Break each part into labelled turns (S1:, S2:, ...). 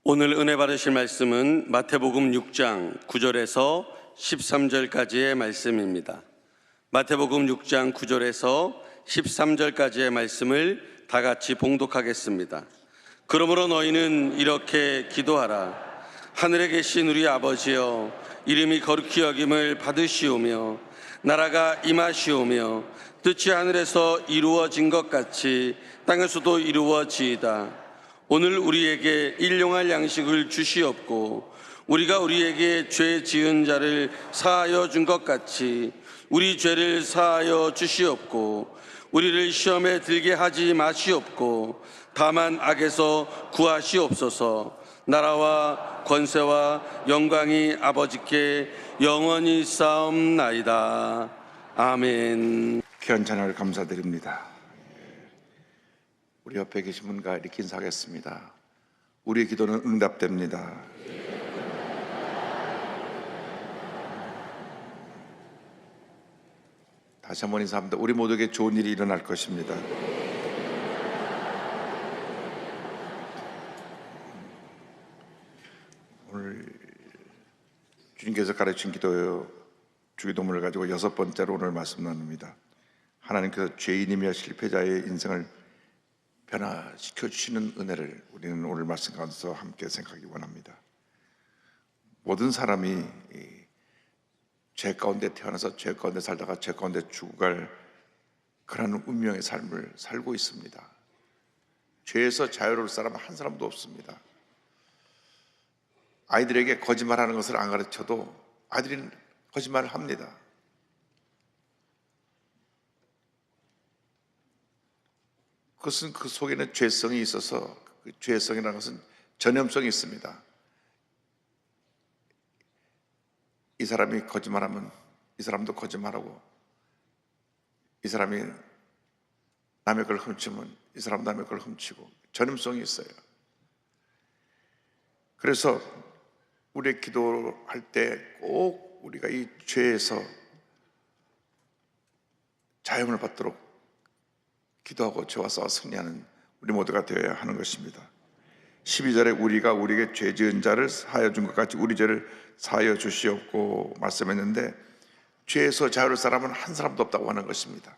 S1: 오늘 은혜 받으실 말씀은 마태복음 6장 9절에서 13절까지의 말씀입니다. 마태복음 6장 9절에서 13절까지의 말씀을 다 같이 봉독하겠습니다. 그러므로 너희는 이렇게 기도하라. 하늘에 계신 우리 아버지여, 이름이 거룩히 여김을 받으시오며 나라가 임하시오며 뜻이 하늘에서 이루어진 것 같이 땅에서도 이루어지이다. 오늘 우리에게 일용할 양식을 주시옵고 우리가 우리에게 죄 지은 자를 사하여 준 것 같이 우리 죄를 사하여 주시옵고 우리를 시험에 들게 하지 마시옵고 다만 악에서 구하시옵소서. 나라와 권세와 영광이 아버지께 영원히 쌓옵나이다. 아멘.
S2: 귀한 찬양을 감사드립니다. 우리 옆에 계신 분과 이렇게 인사하겠습니다. 우리의 기도는 응답됩니다. 다시 한번 인사합니다. 우리 모두에게 좋은 일이 일어날 것입니다. 오늘 주님께서 가르친 기도요, 주기도문을 가지고 6번째로 오늘 말씀 나눕니다. 하나님께서 죄인이며 실패자의 인생을 변화시켜 주시는 은혜를 우리는 오늘 말씀 가운데서 함께 생각하기 원합니다. 모든 사람이 죄 가운데 태어나서 죄 가운데 살다가 죄 가운데 죽어갈 그런 운명의 삶을 살고 있습니다. 죄에서 자유로울 사람은 한 사람도 없습니다. 아이들에게 거짓말하는 것을 안 가르쳐도 아이들이 거짓말을 합니다. 그것은 그 속에는 죄성이 있어서, 그 죄성이라는 것은 전염성이 있습니다. 이 사람이 거짓말하면 이 사람도 거짓말하고, 이 사람이 남의 걸 훔치면 이 사람 남의 걸 훔치고, 전염성이 있어요. 그래서 우리의 기도할 때 꼭 우리가 이 죄에서 자유를 받도록 기도하고 죄와 싸워 승리하는 우리 모두가 되어야 하는 것입니다. 12절에 우리가 우리에게 죄 지은 자를 사하여 준 것 같이 우리 죄를 사하여 주시옵고 말씀했는데, 죄에서 자유로울 사람은 한 사람도 없다고 하는 것입니다.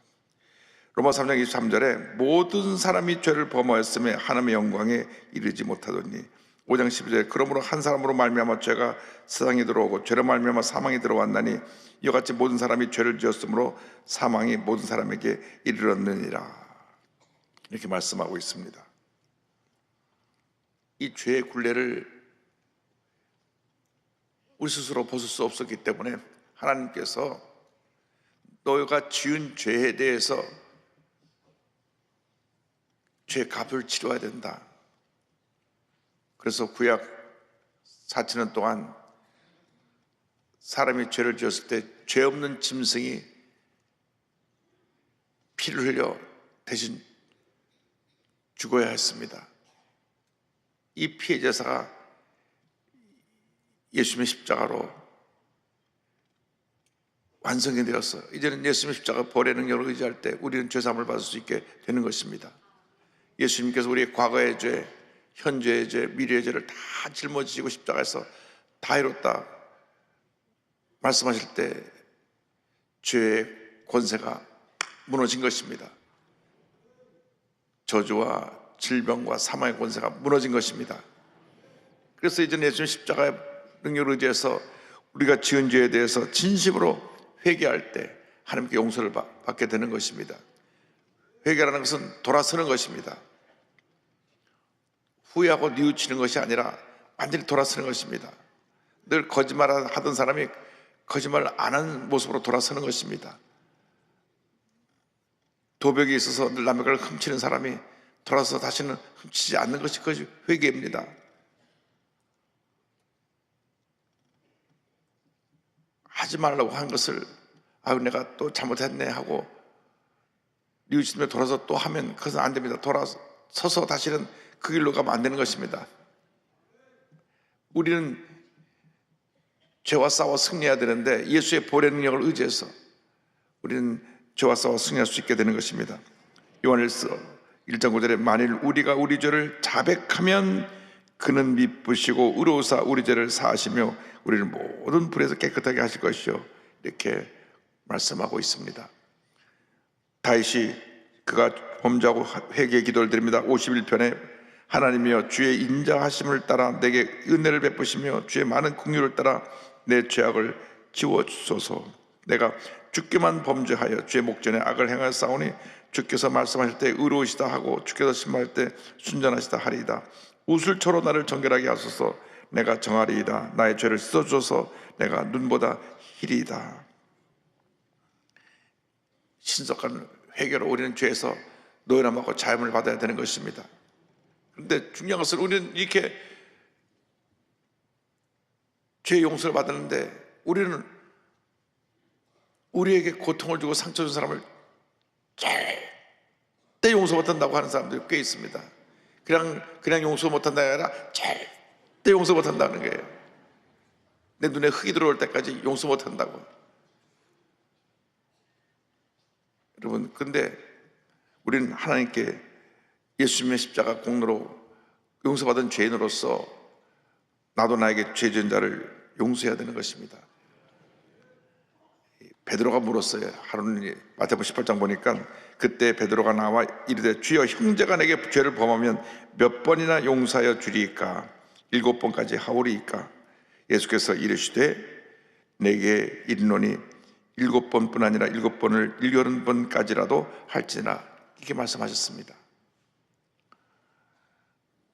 S2: 로마서 3장 23절에 모든 사람이 죄를 범하였음에 하나님의 영광에 이르지 못하더니, 5장 12절에 그러므로 한 사람으로 말미암아 죄가 세상에 들어오고 죄로 말미암아 사망이 들어왔나니 이와 같이 모든 사람이 죄를 지었으므로 사망이 모든 사람에게 이르렀느니라. 이렇게 말씀하고 있습니다. 이 죄의 굴레를 우리 스스로 벗을 수 없었기 때문에 하나님께서 너희가 지은 죄에 대해서 죄 값을 치러야 된다. 그래서 구약 4,000년 동안 사람이 죄를 지었을 때 죄 없는 짐승이 피를 흘려 대신 죽어야 했습니다. 이 피해 제사가 예수님의 십자가로 완성이 되어서 이제는 예수님의 십자가 벌의 능력을 의지할 때 우리는 죄사함을 받을 수 있게 되는 것입니다. 예수님께서 우리의 과거의 죄, 현재의 죄, 미래의 죄를 다 짊어지시고 십자가에서 다 이뤘다 말씀하실 때 죄의 권세가 무너진 것입니다. 저주와 질병과 사망의 권세가 무너진 것입니다. 그래서 이제는 예수님 십자가의 능력을 의지해서 우리가 지은 죄에 대해서 진심으로 회개할 때 하나님께 용서를 받게 되는 것입니다. 회개라는 것은 돌아서는 것입니다. 후회하고 뉘우치는 것이 아니라 완전히 돌아서는 것입니다. 늘 거짓말 하던 사람이 거짓말 안 하는 모습으로 돌아서는 것입니다. 도벽이 있어서 늘 남의 걸 훔치는 사람이 돌아서 다시는 훔치지 않는 것이 그것이 회개입니다. 하지 말라고 한 것을 내가 또 잘못했네 하고 뉘우치며 돌아서 또 하면 그것은 안 됩니다. 돌아서서 다시는 그 길로 가면 안 되는 것입니다. 우리는 죄와 싸워 승리해야 되는데 예수의 보혈의 능력을 의지해서 우리는 죄와 싸워 승리할 수 있게 되는 것입니다. 요한일서 1장 9절에 만일 우리가 우리 죄를 자백하면 그는 미쁘시고 의로우사 우리 죄를 사하시며 우리를 모든 불에서 깨끗하게 하실 것이요, 이렇게 말씀하고 있습니다. 다윗이 그가 범죄하고 회개의 기도를 드립니다. 51편에 하나님이여 주의 인자하심을 따라 내게 은혜를 베푸시며 주의 많은 긍휼을 따라 내 죄악을 지워주소서. 내가 주께만 범죄하여 주의 목전에 악을 행하였사오니 주께서 말씀하실 때 의로우시다 하고 주께서 심할 때 순전하시다 하리이다. 우슬초로 나를 정결하게 하소서. 내가 정하리이다. 나의 죄를 씻어주소서. 내가 눈보다 희리이다. 신속한 회개로 우리는 죄에서 노예람하고 자유를 받아야 되는 것입니다. 그런데 중요한 것은 우리는 이렇게 죄 용서를 받았는데 우리는 우리에게 고통을 주고 상처 준 사람을 절대 용서 못한다고 하는 사람들이 꽤 있습니다. 그냥 용서 못한다가 아니라 절대 용서 못한다는 거예요. 내 눈에 흙이 들어올 때까지 용서 못한다고. 여러분, 근데 우리는 하나님께 예수님의 십자가 공로로 용서받은 죄인으로서 나도 나에게 죄 지은 자를 용서해야 되는 것입니다. 베드로가 물었어요. 하루는 마태복음 18장 보니까 그때 베드로가 나와 이르되 주여 형제가 내게 죄를 범하면 몇 번이나 용서하여 주리이까? 7번까지 하오리이까? 예수께서 이르시되 내게 이르노니 7번뿐 아니라 7번을 70번까지라도 할지나, 이렇게 말씀하셨습니다.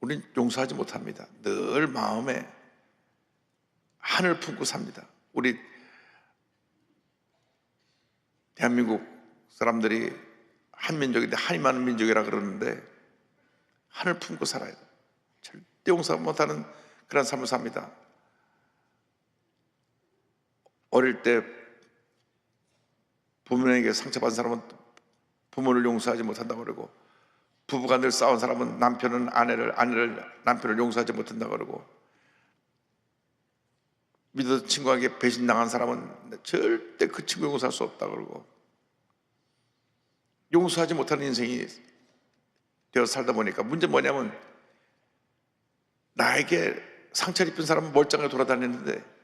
S2: 우리는 용서하지 못합니다. 늘 마음에 한을 품고 삽니다. 우리 대한민국 사람들이 한민족인데 한이 많은 민족이라 그러는데 한을 품고 살아요. 절대 용서 못하는 그런 삶을 삽니다. 어릴 때 부모에게 상처받은 사람은 부모를 용서하지 못한다고 그러고, 부부가 늘 싸운 사람은 남편은 아내를 남편을 용서하지 못한다고 그러고, 믿었던 친구에게 배신당한 사람은 절대 그 친구 용서할 수 없다고 그러고, 용서하지 못하는 인생이 되어 살다 보니까 문제는 뭐냐면 나에게 상처를 입힌 사람은 멀쩡하게 돌아다니는데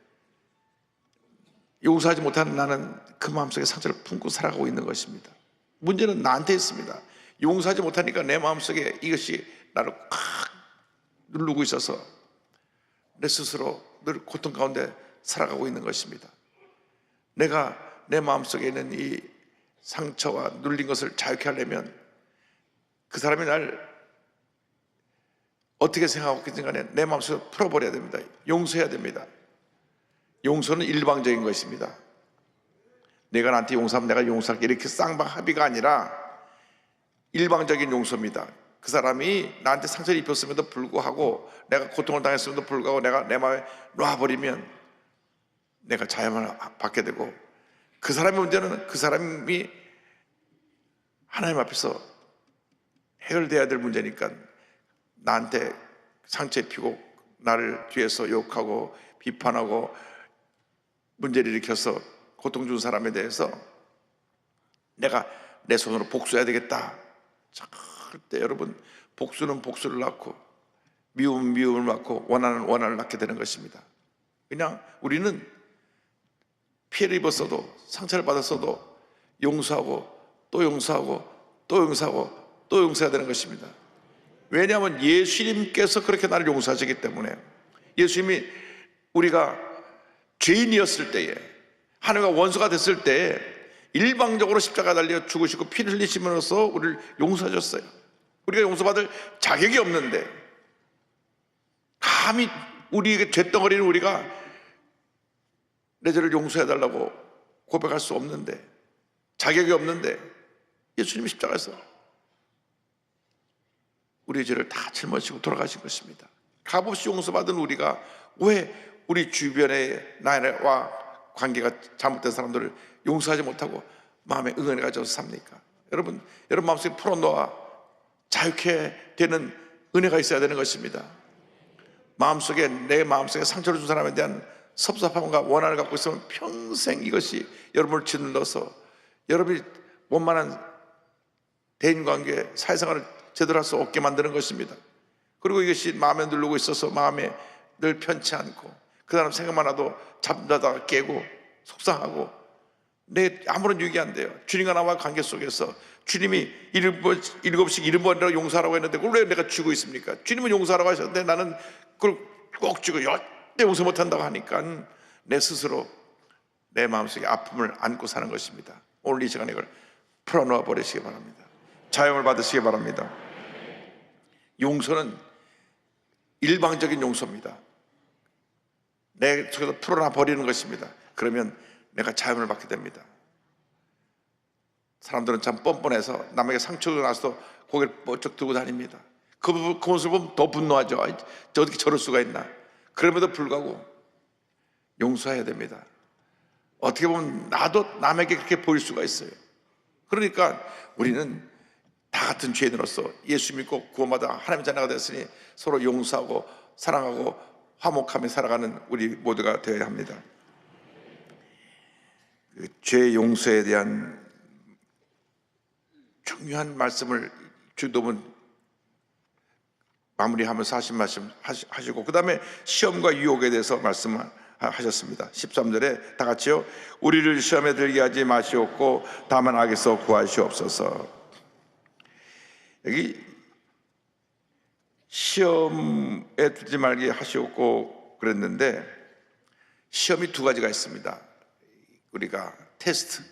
S2: 용서하지 못하는 나는 그 마음속에 상처를 품고 살아가고 있는 것입니다. 문제는 나한테 있습니다. 용서하지 못하니까 내 마음속에 이것이 나를 콱 누르고 있어서 내 스스로 늘 고통 가운데 살아가고 있는 것입니다. 내가 내 마음속에 있는 이 상처와 눌린 것을 자유케 하려면 그 사람이 날 어떻게 생각하고 있든 간에 내 마음속에 풀어버려야 됩니다. 용서해야 됩니다. 용서는 일방적인 것입니다. 내가 나한테 용서하면 내가 용서할게, 이렇게 쌍방합의가 아니라 일방적인 용서입니다. 그 사람이 나한테 상처를 입혔음에도 불구하고, 내가 고통을 당했음에도 불구하고 내가 내 마음에 놔버리면 내가 자유만 받게 되고, 그 사람의 문제는 그 사람이 하나님 앞에서 해결돼야 될 문제니까 나한테 상처 입히고 나를 뒤에서 욕하고 비판하고 문제를 일으켜서 고통 준 사람에 대해서 내가 내 손으로 복수해야 되겠다. 절대 여러분, 복수는 복수를 낳고 미움은 미움을 낳고 원한은 원한을 낳게 되는 것입니다. 그냥 우리는 피해를 입었어도 상처를 받았어도 용서하고 또 용서하고 또 용서하고 또 용서해야 되는 것입니다. 왜냐하면 예수님께서 그렇게 나를 용서하시기 때문에. 예수님이 우리가 죄인이었을 때에, 하나님과 원수가 됐을 때에 일방적으로 십자가 달려 죽으시고 피를 흘리심으로써 우리를 용서하셨어요. 우리가 용서받을 자격이 없는데 감히 우리에게 죄덩어리는 우리가 내 죄를 용서해달라고 고백할 수 없는데, 자격이 없는데 예수님이 십자가에서 우리의 죄를 다 짊어지고 돌아가신 것입니다. 값없이 용서받은 우리가 왜 우리 주변의 나와 관계가 잘못된 사람들을 용서하지 못하고 마음에 응어를 가져서 삽니까? 여러분 마음속에 풀어놓아 자유케 되는 은혜가 있어야 되는 것입니다. 마음속에, 내 마음속에 상처를 준 사람에 대한 섭섭함과 원한을 갖고 있으면 평생 이것이 여러분을 짓눌러서 여러분이 원만한 대인관계, 사회생활을 제대로 할 수 없게 만드는 것입니다. 그리고 이것이 마음에 누르고 있어서 마음에 늘 편치 않고 그 사람 생각만 하도 잠자다가 깨고 속상하고 내 아무런 유익이 안 돼요. 주님과 나와 관계 속에서 주님이 7씩 7번이라고 용서하라고 했는데 그걸 왜 내가 쥐고 있습니까? 주님은 용서하라고 하셨는데 나는 그걸 꼭 쥐고 절대 용서 못한다고 하니까 내 스스로 내 마음속에 아픔을 안고 사는 것입니다. 오늘 이 시간에 이걸 풀어놓아 버리시기 바랍니다. 자용을 받으시기 바랍니다. 용서는 일방적인 용서입니다. 내 속에서 풀어놔 버리는 것입니다. 그러면 내가 자유를 받게 됩니다. 사람들은 참 뻔뻔해서 남에게 상처가 나서 고개를 뻗쩍 들고 다닙니다. 그 모습을 보면 더 분노하죠. 저 어떻게 저럴 수가 있나. 그럼에도 불구하고 용서해야 됩니다. 어떻게 보면 나도 남에게 그렇게 보일 수가 있어요. 그러니까 우리는 다 같은 죄인으로서 예수 믿고 구원받아 하나님의 자녀가 됐으니 서로 용서하고 사랑하고 화목하며 살아가는 우리 모두가 되어야 합니다. 그 죄 용서에 대한 중요한 말씀을 주도문 마무리하면서 하신 말씀 하시고 그 다음에 시험과 유혹에 대해서 말씀하셨습니다. 13절에 다 같이요. 우리를 시험에 들게 하지 마시옵고 다만 악에서 구하시옵소서. 여기 시험에 들지 말게 하시옵고 그랬는데 시험이 두 가지가 있습니다. 우리가 테스트,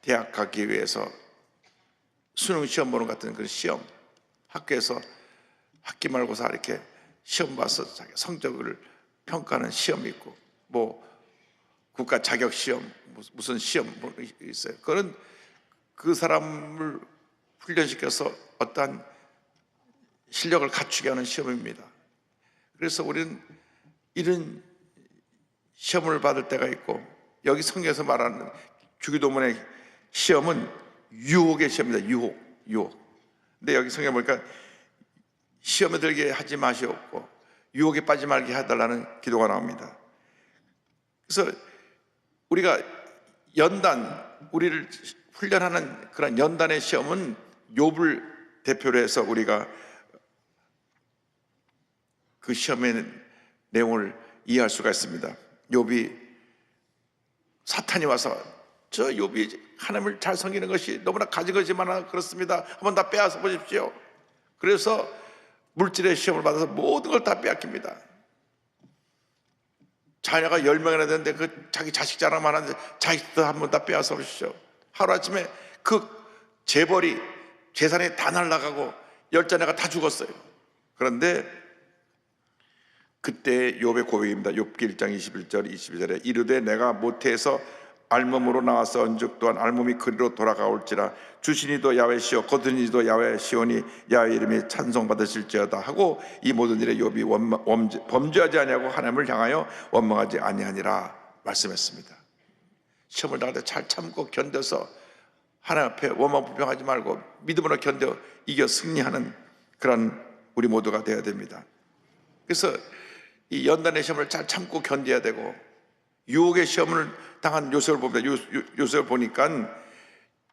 S2: 대학 가기 위해서 수능 시험 보는 같은 그런 시험, 학교에서 학기 말고사 이렇게 시험 봐서 자기 성적을 평가하는 시험이 있고 뭐 국가 자격 시험 무슨 시험 뭐 있어요. 그런 그 사람을 훈련시켜서 어떠한 실력을 갖추게 하는 시험입니다. 그래서 우리는 이런 시험을 받을 때가 있고 여기 성경에서 말하는 주기도문의 시험은 유혹의 시험입니다. 유혹. 근데 여기 성경에 보니까 시험에 들게 하지 마시옵고 유혹에 빠지 말게 해달라는 기도가 나옵니다. 그래서 우리가 우리를 훈련하는 그런 연단의 시험은 욥을 대표로 해서 우리가 그 시험의 내용을 이해할 수가 있습니다. 욥이 사탄이 와서 저 욥이 하나님을 잘 섬기는 것이 너무나 가진 것이만 그렇습니다. 한번 다 빼앗아 보십시오. 그래서 물질의 시험을 받아서 모든 걸 다 빼앗깁니다. 자녀가 10명이나 되는데 그 자기 자식 자랑만 하는데 자식도 한번 다 빼앗아 보십시오. 하루아침에 그 재벌이 재산이 다 날아가고 10자녀가 다 죽었어요. 그런데 그때 욥의 고백입니다. 욥기 1장 21절 22절에 이르되 내가 모태에서 알몸으로 나와서 언즉 또한 알몸이 그리로 돌아가올지라 주신이도 야훼시오 거두니도 야훼시오니 야훼 이름이 찬송받으실지어다 하고 이 모든 일에 욥이 범죄하지 아니하고 하나님을 향하여 원망하지 아니하니라 말씀했습니다. 시험을 당할 때 잘 참고 견뎌서 하나님 앞에 원망 불평하지 말고 믿음으로 견뎌 이겨 승리하는 그런 우리 모두가 되어야 됩니다. 그래서 이 연단의 시험을 잘 참고 견뎌야 되고 유혹의 시험을 당한 요셉을 봅니다. 요셉을 보니까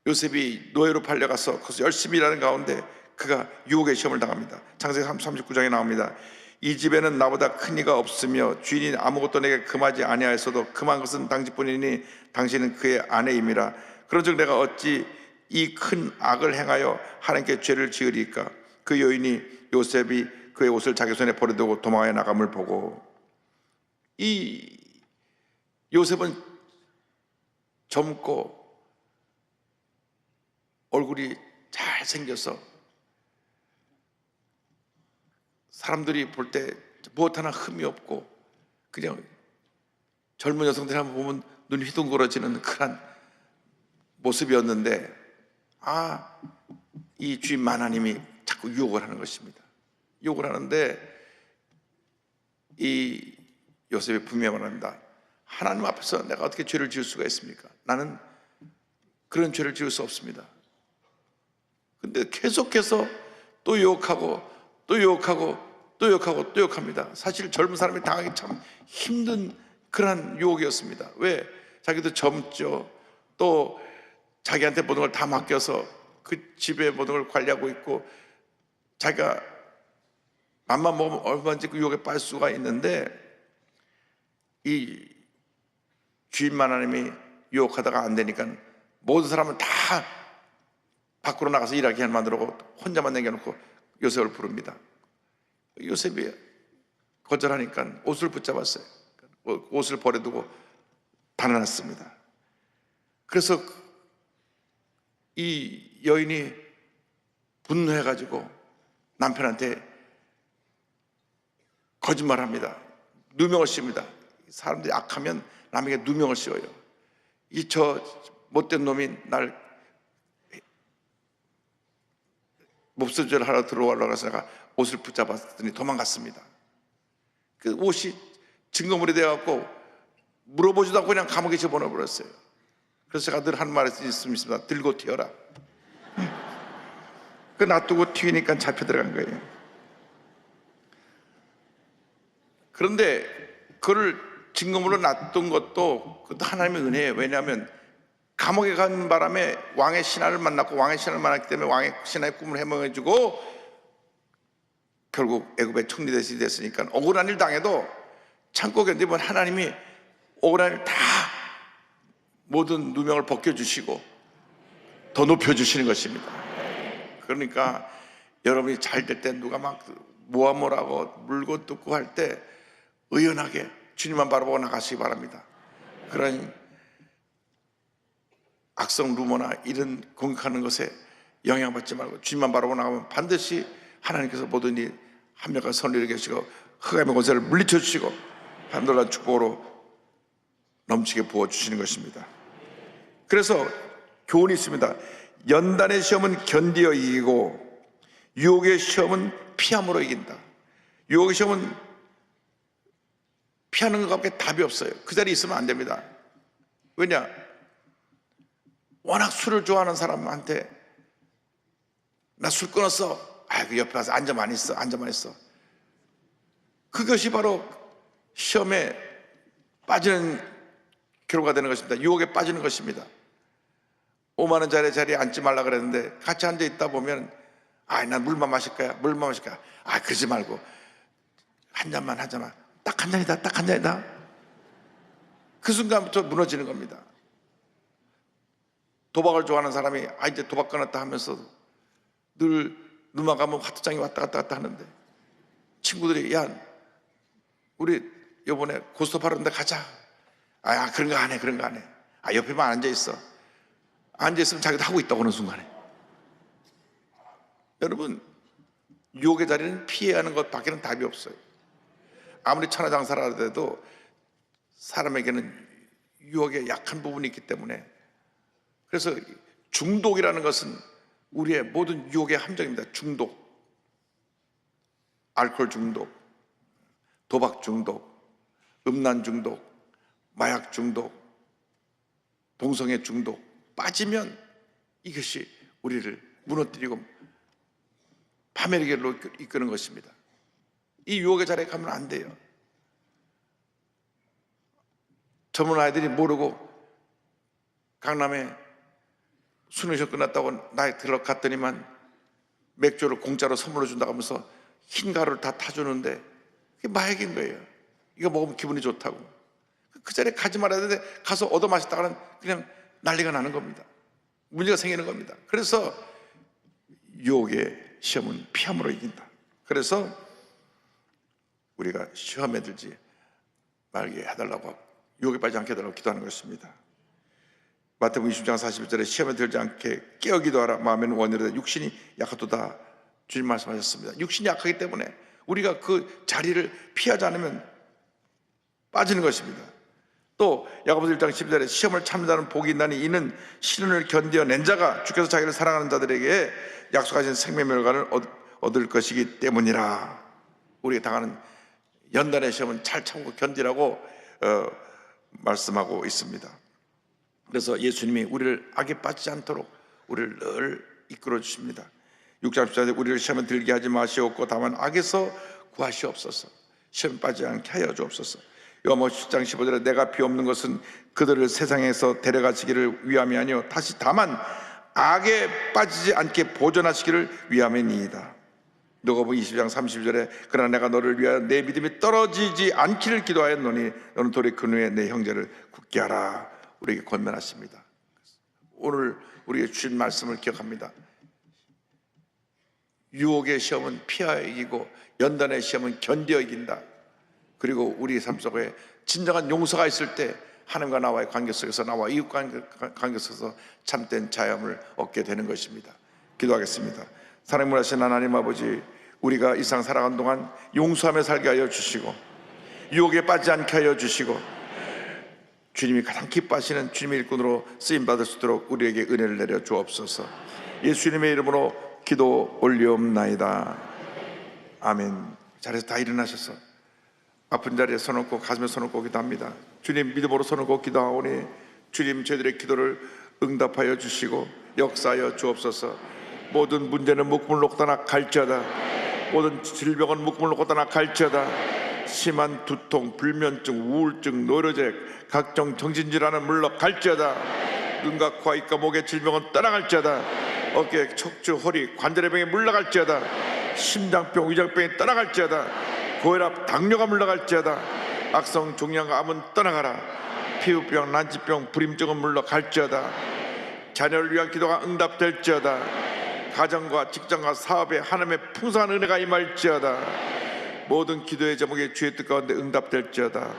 S2: 요셉이 노예로 팔려가서 거기서 열심히 일하는 가운데 그가 유혹의 시험을 당합니다. 창세기 39장에 나옵니다. 이 집에는 나보다 큰 이가 없으며 주인이 아무것도 내게 금하지 아니하였어도 금한 것은 당신뿐이니 당신은 그의 아내임이라. 그런즉 내가 어찌 이 큰 악을 행하여 하나님께 죄를 지으리까. 그 여인이 요셉이 그의 옷을 자기 손에 버려두고 도망하여 나감을 보고 이 요셉은 젊고 얼굴이 잘생겨서 사람들이 볼 때 무엇 하나 흠이 없고 그냥 젊은 여성들이 한번 보면 눈이 휘둥그러지는 그런 모습이었는데 이 주인 하나님이 자꾸 유혹을 하는 것입니다. 유혹을 하는데 이 요셉이 분명히 말합니다. 하나님 앞에서 내가 어떻게 죄를 지을 수가 있습니까? 나는 그런 죄를 지을 수 없습니다. 근데 계속해서 또 유혹하고 또 유혹하고 또 유혹하고 또 유혹합니다. 사실 젊은 사람이 당하기 참 힘든 그런 유혹이었습니다. 왜? 자기도 젊죠. 또 자기한테 모든 걸 다 맡겨서 그 집의 모든 걸 관리하고 있고 자기가 맘만 먹으면 얼마든지 그 유혹에 빠질 수가 있는데, 이 주인만 하나님이 유혹하다가 안 되니까 모든 사람은 다 밖으로 나가서 일하게 만들고 혼자만 남겨놓고 요셉을 부릅니다. 요셉이 거절하니까 옷을 붙잡았어요. 옷을 버려두고 달아났습니다. 그래서 이 여인이 분노해가지고 남편한테 거짓말합니다. 누명을 씌웁니다. 사람들이 악하면 남에게 누명을 씌워요. 이 저 못된 놈이 날 몹쓸죄를 하러 들어오려고 해서 내가 옷을 붙잡았더니 도망갔습니다. 그 옷이 증거물이 되어갖고 물어보지도 않고 그냥 감옥에 집어넣어버렸어요. 그래서 제가 늘 하는 말이 있습니다. 들고 튀어라. 그 놔두고 튀니까 잡혀 들어간 거예요. 그런데 그를 증거물로 놔둔 것도 그것도 하나님의 은혜예요. 왜냐하면 감옥에 간 바람에 왕의 신하를 만났고, 왕의 신하를 만났기 때문에 왕의 신하의 꿈을 해몽해주고 결국 애굽의 총리대신이 됐으니까 억울한 일 당해도 참고 견디면 하나님이 억울한 일 다 모든 누명을 벗겨주시고 더 높여주시는 것입니다. 그러니까 여러분이 잘 될 때 누가 막 모함을 물고 뜯고 할 때 의연하게 주님만 바라보고 나가시기 바랍니다. 그런 악성 루머나 이런 공격하는 것에 영향받지 말고 주님만 바라보고 나가면 반드시 하나님께서 모든 일 합력과 선리를 계시고 흑암의 권세를 물리쳐 주시고 하늘난 축복으로 넘치게 부어주시는 것입니다. 그래서 교훈이 있습니다. 연단의 시험은 견디어 이기고 유혹의 시험은 피함으로 이긴다. 유혹의 시험은 피하는 것밖에 답이 없어요. 그 자리에 있으면 안 됩니다. 왜냐? 워낙 술을 좋아하는 사람한테 나 술 끊었어. 그 옆에 가서 앉아만 있어. 그것이 바로 시험에 빠지는 결과가 되는 것입니다. 유혹에 빠지는 것입니다. 5만 원짜리 자리에 앉지 말라 그랬는데 같이 앉아 있다 보면 난 물만 마실 거야. 그러지 말고 한 잔만 하자마. 딱 한 잔이다. 그 순간부터 무너지는 겁니다. 도박을 좋아하는 사람이 이제 도박 끊었다 하면서 늘 누마 가면 화투장이 왔다 갔다 하는데 친구들이 야 우리 요번에 고스톱 하러 온다 가자. 그런 거 안 해. 옆에만 앉아있으면 자기도 하고 있다고 하는 순간에 여러분 유혹의 자리는 피해야 하는 것밖에는 답이 없어요. 아무리 천하장사라 해도 사람에게는 유혹에 약한 부분이 있기 때문에 그래서 중독이라는 것은 우리의 모든 유혹의 함정입니다. 중독, 알코올 중독, 도박 중독, 음란 중독, 마약 중독, 동성애 중독 빠지면 이것이 우리를 무너뜨리고 파멸의 길로 이끄는 것입니다. 이 유혹의 자리에 가면 안 돼요. 젊은 아이들이 모르고 강남에 수능 시험 끝났다고 나에 들어갔더니만 맥주를 공짜로 선물로 준다고 하면서 흰 가루를 다 타주는데 그게 마약인 거예요. 이거 먹으면 기분이 좋다고. 그 자리에 가지 말아야 되는데 가서 얻어 마셨다가는 그냥 난리가 나는 겁니다. 문제가 생기는 겁니다. 그래서 유혹의 시험은 피함으로 이긴다. 그래서 우리가 시험에 들지 말게 해달라고, 유혹에 빠지지 않게 해달라고 기도하는 것입니다. 마태복음 20장 41절에 시험에 들지 않게 깨어 기도하라. 마음에는 원이로다 육신이 약하도다. 주님 말씀하셨습니다. 육신이 약하기 때문에 우리가 그 자리를 피하지 않으면 빠지는 것입니다. 또 야고보서 1장 12절에 시험을 참는다는 복이 있나니 이는 시련을 견뎌낸 자가 주께서 자기를 사랑하는 자들에게 약속하신 생명의 멸관을 얻을 것이기 때문이라. 우리가 당하는 연단의 시험은 잘 참고 견디라고 말씀하고 있습니다. 그래서 예수님이 우리를 악에 빠지지 않도록 우리를 늘 이끌어 주십니다. 6장 14절에 우리를 시험에 들게 하지 마시옵고 다만 악에서 구하시옵소서. 시험에 빠지지 않게 하여 주옵소서. 요한복음 10장 15절에 내가 비옵는 것은 그들을 세상에서 데려가시기를 위함이 아니요 다시 다만 악에 빠지지 않게 보존하시기를 위함이니이다. 누가복음 20장 30절에 그러나 내가 너를 위하여 내 믿음이 떨어지지 않기를 기도하였노니 너는 도리 그 후에 내 형제를 굳게 하라 우리에게 권면하십니다. 오늘 우리에게 주신 말씀을 기억합니다. 유혹의 시험은 피하여 이기고 연단의 시험은 견뎌 이긴다. 그리고 우리 삶 속에 진정한 용서가 있을 때 하나님과 나와의 관계 속에서 나와 이웃 관계 속에서 참된 자유함을 얻게 되는 것입니다. 기도하겠습니다. 사랑을 하신 하나님 아버지, 우리가 이 세상 살아간 동안 용서하며 살게 하여 주시고 유혹에 빠지지 않게 하여 주시고 주님이 가장 기뻐하시는 주님의 일꾼으로 쓰임받을 수 있도록 우리에게 은혜를 내려 주옵소서. 예수님의 이름으로 기도 올리옵나이다. 아멘. 자리에서 다 일어나셔서 아픈 자리에 손 얹고 가슴에 손 얹고 기도합니다. 주님, 믿음으로 손 얹고 기도하오니 주님 저희들의 기도를 응답하여 주시고 역사하여 주옵소서. 모든 문제는 묶음을 놓고 떠나 갈지어다. 모든 질병은 묶음을 놓고 떠나 갈지어다. 심한 두통, 불면증, 우울증, 노로제, 각종 정신질환은 물러 갈지어다. 눈과 코, 입과 목의 질병은 떠나갈지어다. 어깨, 척추, 허리, 관절의 병이 물러갈지어다. 심장병, 위장병이 떠나갈지어다. 고혈압, 당뇨가 물러갈지어다. 악성 종양과 암은 떠나가라. 피부병, 난치병, 불임증은 물러갈지어다. 자녀를 위한 기도가 응답될지어다. 가정과 직장과 사업에 하나님의 풍성한 은혜가 임할지어다. 모든 기도의 제목이 주의 뜻 가운데 응답될지어다.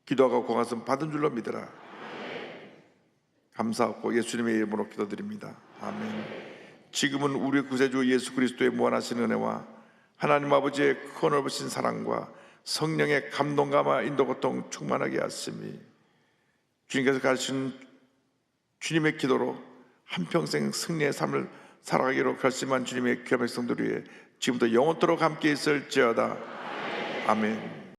S2: 기도하고 공하선 받은 줄로 믿으라. 감사하고 예수님의 이름으로 기도드립니다. 아멘. 지금은 우리 구세주 예수 그리스도의 무한하신 은혜와 하나님 아버지의 큰 넓으신 사랑과 성령의 감동감화 인도고통 충만하게 하심이 주님께서 가르치신 주님의 기도로 한평생 승리의 삶을 살아가기로 결심한 주님의 귀한 백성들 위해 지금부터 영원토록 함께 있을지어다. 아멘.